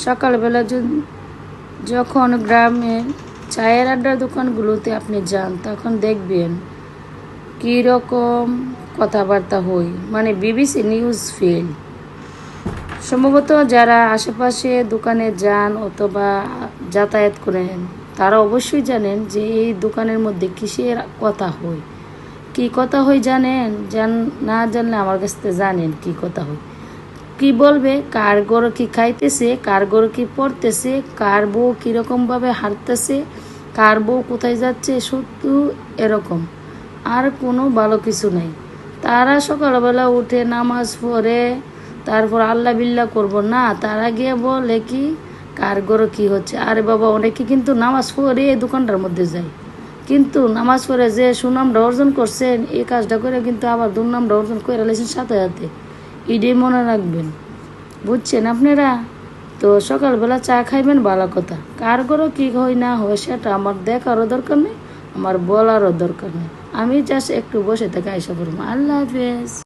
সকালবেলা যখন গ্রামের চায়ের আড্ডার দোকানগুলোতে আপনি যান তখন দেখবেন কীরকম কথাবার্তা হয়, মানে বিবিসি নিউজ ফিল। সম্ভবত যারা আশেপাশে দোকানে যান অথবা যাতায়াত করেন তারা অবশ্যই জানেন যে এই দোকানের মধ্যে কিসের কথা হয়। কি কথা হয় জানেন? না জানলে আমার কাছ থেকে জানেন কি কথা হয়। কি বলবে, কার গরু কি খাইতেছে, কার গরু কি পড়তেছে, কার বউ কীরকমভাবে হাঁটতেছে, কার বউ কোথায় যাচ্ছে, শুধু এরকম, আর কোনো ভালো কিছু নাই। তারা সকালবেলা উঠে নামাজ পড়ে তারপর আল্লাহ বিল্লাহ করবো না, তারা গিয়ে বলে কি কার গরু কী হচ্ছে। আরে বাবা, অনেকে কিন্তু নামাজ পড়ে এই দোকানটার মধ্যে যায়, কিন্তু নামাজ পড়ে যে সুনামটা অর্জন করছেন এই কাজটা করে কিন্তু আবার দুর্নামটা অর্জন করে লেছেন সাথে সাথে। এটাই মনে রাখবেন, বুঝছেন আপনারা? তো সকালবেলা চা খাইবেন ভালো কথা, কার গরু কী হয় না হয় সেটা আমার দেখারও দরকার নেই, আমার বলারও দরকার নেই। আমি জাস্ট একটু বসে থেকে আইসা পড়বো। আল্লাহ হাফেজ।